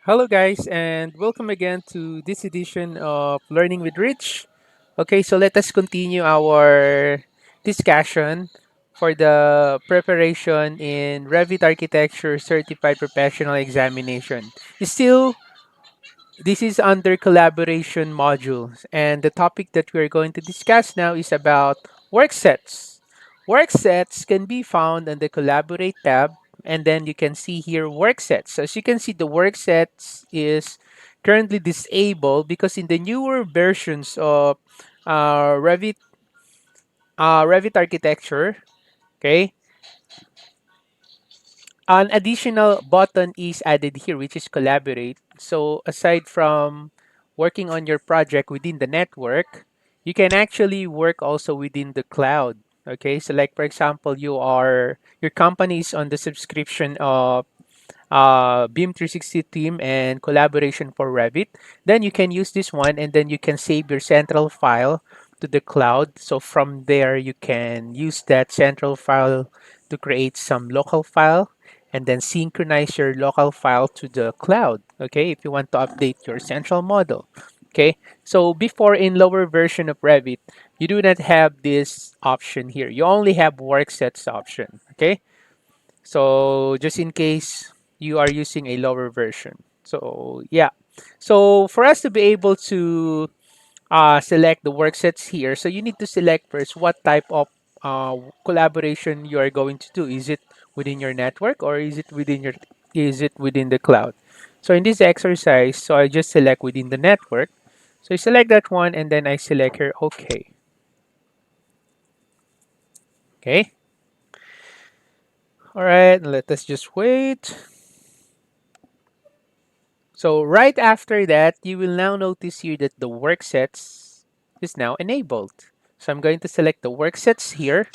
Hello, guys, and welcome again to this edition of Learning with Rich. Okay, so let us continue our discussion for the preparation in Revit Architecture Certified Professional Examination. Still, this is under collaboration modules, and the topic that we're going to discuss now is about worksets. Worksets can be found on the Collaborate tab, and then you can see here worksets. So as you can see, the worksets is currently disabled because in the newer versions of Revit, Revit architecture, okay, an additional button is added here, which is collaborate. So aside from working on your project within the network, you can actually work also within the cloud. Okay, so like for example, your company is on the subscription of Beam 360 team and collaboration for Revit, then you can use this one and then you can save your central file to the cloud. So from there, you can use that central file to create some local file and then synchronize your local file to the cloud. Okay, if you want to update your central model. Okay, so before in lower version of Revit, you do not have this option here. You only have worksets option. Okay, so just in case you are using a lower version. So yeah. So for us to be able to select the work sets here, so you need to select first what type of collaboration you are going to do. Is it within your network or is it within the cloud? So in this exercise, so I just select within the network. So I select that one and then I select here OK. Okay. All right. Let us just wait. So right after that, you will now notice here that the work sets is now enabled. So I'm going to select the work sets here.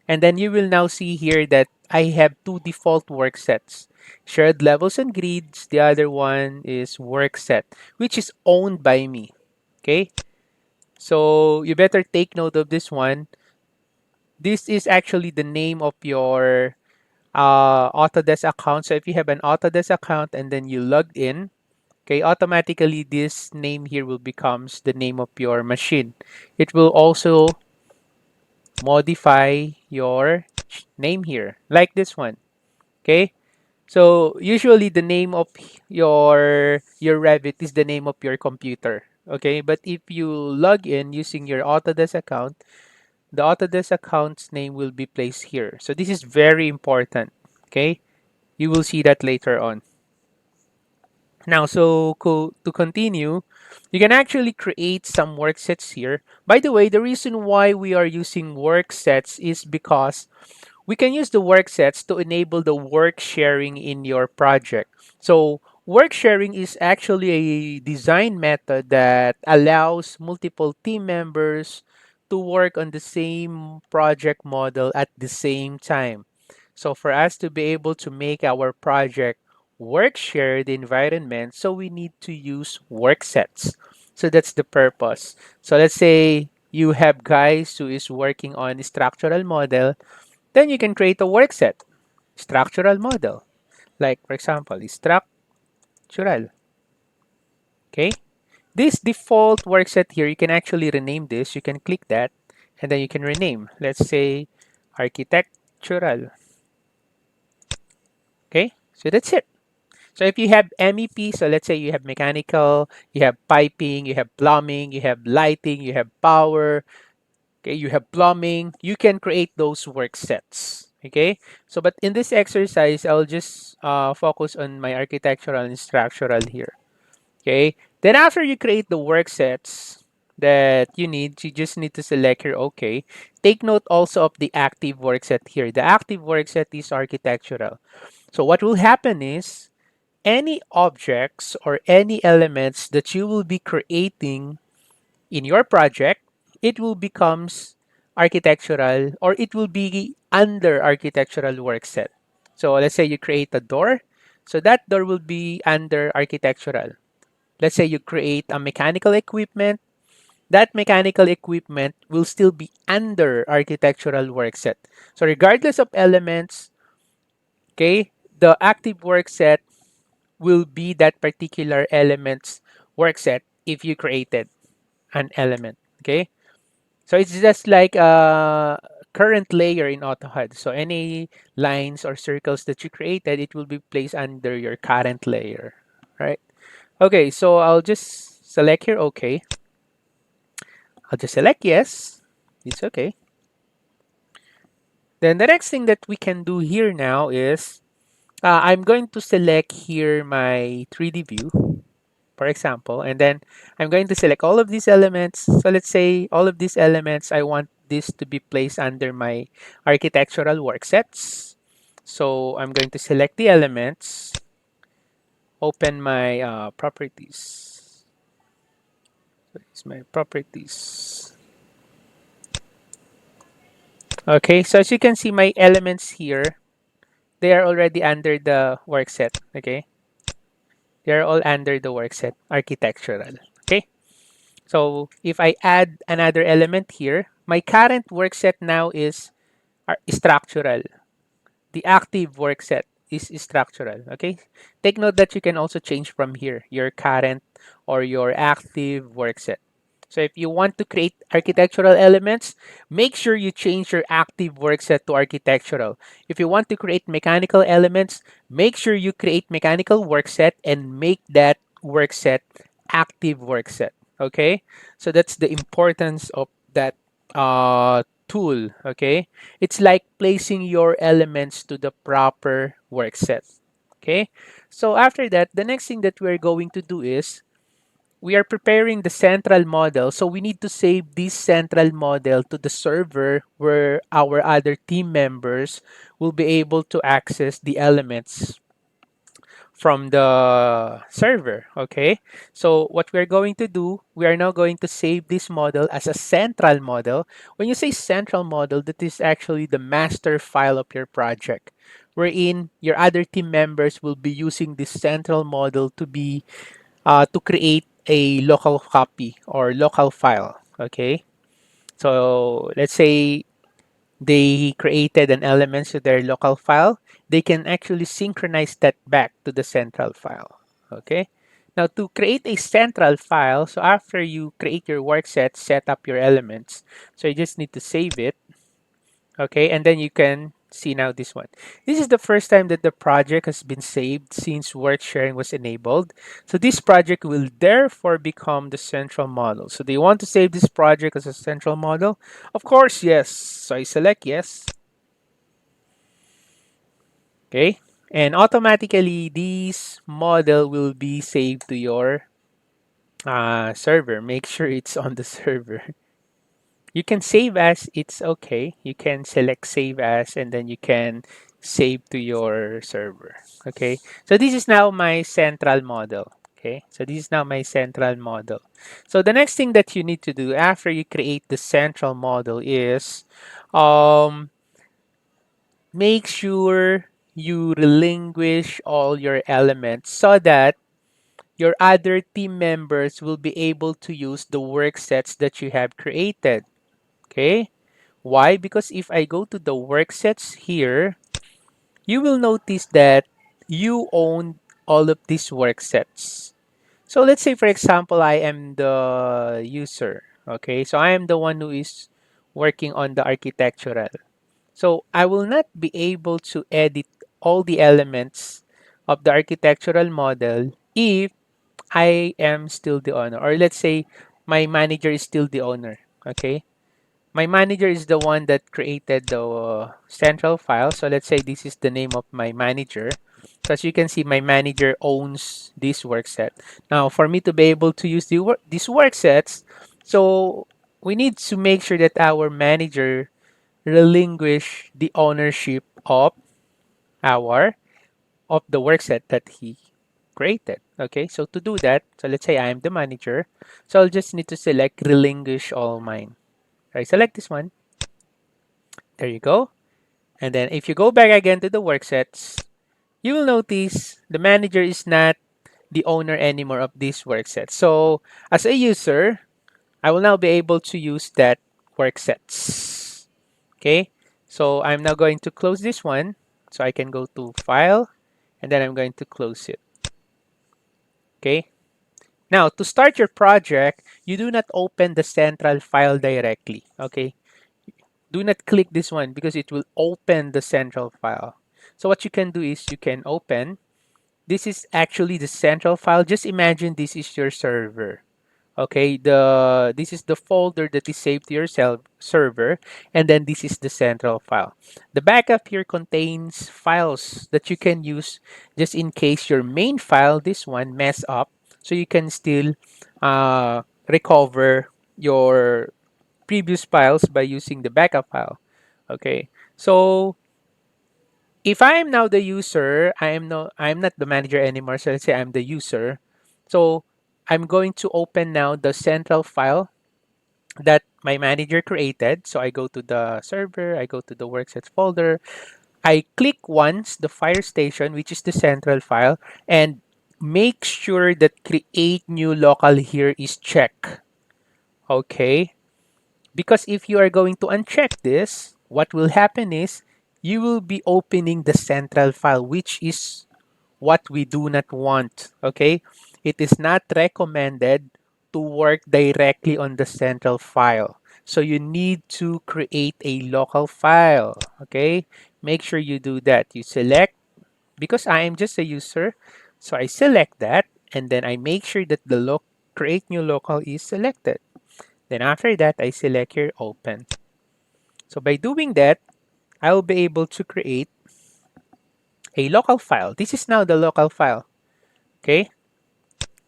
And then you will now see here that I have two default work sets. Shared levels and grids. The other one is work set, which is owned by me. Okay. So you better take note of this one. This is actually the name of your Autodesk account. So if you have an Autodesk account and then you logged in, okay, automatically this name here will becomes the name of your machine. It will also modify your name here, like this one. Okay, so usually the name of your Revit is the name of your computer. Okay, but if you log in using your Autodesk account, the Autodesk account's name will be placed here. So this is very important. Okay, you will see that later on. Now, to continue, you can actually create some work sets here. By the way, the reason why we are using work sets is because we can use the work sets to enable the work sharing in your project. So work sharing is actually a design method that allows multiple team members to work on the same project model at the same time. So for us to be able to make our project work shared environment, so we need to use work sets. So that's the purpose. So let's say you have guys who is working on structural model, then you can create a work set, structural model. Like for example, structural. Okay. This default work set here, you can actually rename this. You can click that and then you can rename. Let's say architectural. Okay. So that's it. So if you have MEP, so let's say you have mechanical, you have piping, you have plumbing, you have lighting, you have power, okay, you have plumbing, you can create those work sets. Okay, so but in this exercise, I'll just focus on my architectural and structural here. Okay, then after you create the work sets that you just need to select here. Okay, take note also of the active work set here. The active work set is architectural. So what will happen is any objects or any elements that you will be creating in your project, it will becomes architectural or it will be under architectural work set. So let's say you create a door. So that door will be under architectural. Let's say you create a mechanical equipment. That mechanical equipment will still be under architectural work set. So regardless of elements, okay, the active work set will be that particular element's work set if you created an element. Okay, so it's just like a current layer in AutoHUD. So any lines or circles that you created, it will be placed under your current layer, right? Okay, so I'll just select here, okay. I'll just select yes, it's okay. Then the next thing that we can do here now is I'm going to select here my 3D view, for example, and then I'm going to select all of these elements. So let's say all of these elements, I want this to be placed under my architectural work sets. So I'm going to select the elements, open my properties. So it's my properties. Okay, so as you can see, my elements here, they are already under the work set. Okay, they are all under the work set architectural. Okay, so if I add another element here, my current work set now is structural. The active work set is structural. Okay, take note that you can also change from here your current or your active work set. So if you want to create architectural elements, make sure you change your active work set to architectural. If you want to create mechanical elements, make sure you create mechanical work set and make that work set active work set. Okay, so that's the importance of that tool. Okay, it's like placing your elements to the proper work set. Okay, so after that, the next thing that we're going to do is we are preparing the central model. So we need to save this central model to the server where our other team members will be able to access the elements from the server. Okay, so what we're going to do, we are now going to save this model as a central model. When you say central model, that is actually the master file of your project, wherein your other team members will be using this central model to create a local copy or local file. Okay, so let's say they created an element to their local file, they can actually synchronize that back to the central file. Okay. Now to create a central file, so after you create your work set up your elements. So you just need to save it. Okay, and then you can see now this one. This is the first time that the project has been saved since work sharing was enabled. So this project will therefore become the central model. So do you want to save this project as a central model? Of course, yes. So I select yes. Okay, and automatically this model will be saved to your server. Make sure it's on the server. You can save as, it's okay. You can select save as, and then you can save to your server. Okay, so this is now my central model. Okay, so this is now my central model. So the next thing that you need to do after you create the central model is um, make sure you relinquish all your elements so that your other team members will be able to use the work sets that you have created. Okay, why? Because if I go to the work sets here, you will notice that you own all of these work sets. So let's say, for example, I am the user. Okay, so I am the one who is working on the architectural. So I will not be able to edit all the elements of the architectural model if I am still the owner, or let's say my manager is still the owner. Okay, my manager is the one that created the central file. So let's say this is the name of my manager. So as you can see, my manager owns this work set. Now, for me to be able to use these work sets, so we need to make sure that our manager relinquish the ownership our of the work set that he created. Okay, so to do that, so let's say I am the manager. So I'll just need to select relinquish all mine. I select this one. There you go. And then if you go back again to the work sets, you will notice the manager is not the owner anymore of this work set. So as a user, I will now be able to use that work sets. Okay. So I'm now going to close this one. So I can go to file and then I'm going to close it. Okay. Now, to start your project, you do not open the central file directly. Okay. Do not click this one because it will open the central file. So what you can do is you can open. This is actually the central file. Just imagine this is your server. Okay, this is the folder that is saved to your server, and then this is the central file. The backup here contains files that you can use just in case your main file, this one, mess up, so you can still recover your previous files by using the backup file. Okay, so if I am now the user, I'm not the manager anymore. So let's say I'm the user. So I'm going to open now the central file that my manager created. So I go to the server, I go to the Worksets folder, I click once the Fire Station, which is the central file, and make sure that create new local here is checked. Okay. Because if you are going to uncheck this, what will happen is you will be opening the central file, which is what we do not want. Okay? It is not recommended to work directly on the central file. So you need to create a local file. Okay? Make sure you do that. You select, because I am just a user, so I select that, and then I make sure that the create new local is selected. Then after that, I select here open. So by doing that, I will be able to create a local file. This is now the local file. Okay.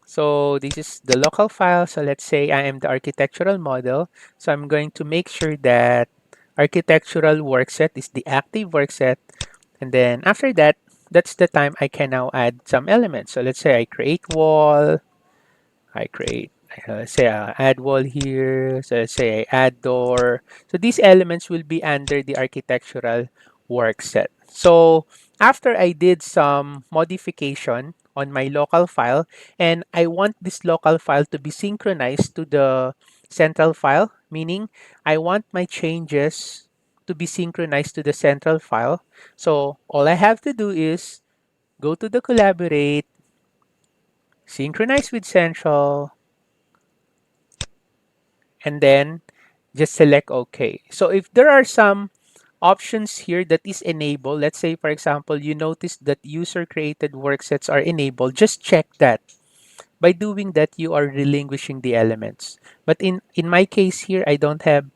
So this is the local file. So let's say I am the architectural model. So I'm going to make sure that architectural workset is the active workset. And then after that, that's the time I can now add some elements. So let's say I create wall, I create, say add wall here. So let's say I add door. So these elements will be under the architectural work set. So after I did some modification on my local file, and I want this local file to be synchronized to the central file, meaning I want my changes to be synchronized to the central file. So all I have to do is go to the collaborate, synchronize with central, and then just select OK. So if there are some options here that is enabled, let's say, for example, you notice that user created worksets are enabled, just check that. By doing that, you are relinquishing the elements. But in my case here, I don't have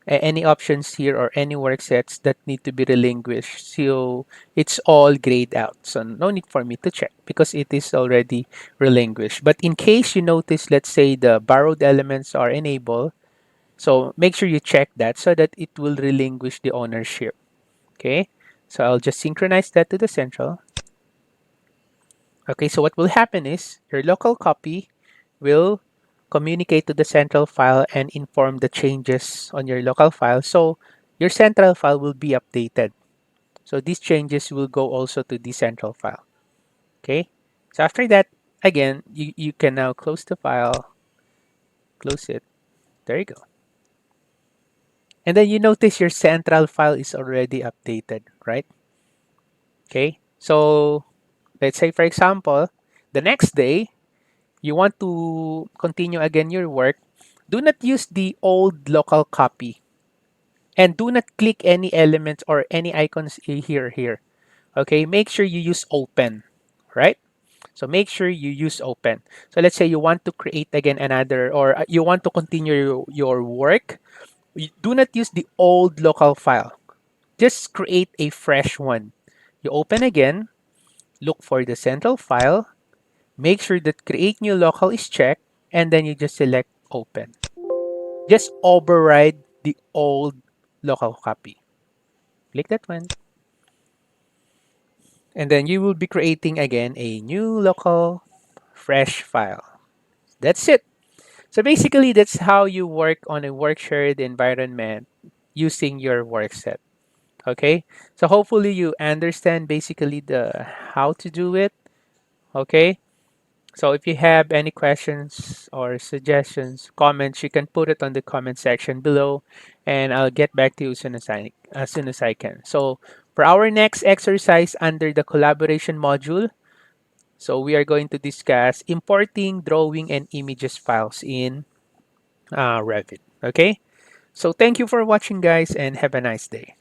any options here or any worksets that need to be relinquished. So it's all grayed out. So no need for me to check because it is already relinquished. But in case you notice, let's say the borrowed elements are enabled, so make sure you check that so that it will relinquish the ownership. Okay. So I'll just synchronize that to the central. Okay. So what will happen is your local copy will communicate to the central file and inform the changes on your local file. So your central file will be updated. So these changes will go also to the central file. Okay. So after that, again, you can now close the file, close it. There you go. And then you notice your central file is already updated, right? Okay. So let's say, for example, the next day, you want to continue again your work. Do not use the old local copy and do not click any elements or any icons here. Okay. Make sure you use open, right? So make sure you use open. So let's say you want to create again another, or you want to continue your work. Do not use the old local file. Just create a fresh one. You open again, look for the central file, make sure that create new local is checked, and then you just select open. Just override the old local copy. Click that one. And then you will be creating again a new local fresh file. That's it. So basically, that's how you work on a work shared environment using your work set. Okay. So hopefully you understand basically the how to do it. Okay. So if you have any questions or suggestions, comments, you can put it on the comment section below, and I'll get back to you as soon as I can. So for our next exercise under the collaboration module, So we are going to discuss importing drawing and images files in Revit. Okay. So thank you for watching, guys, and have a nice day.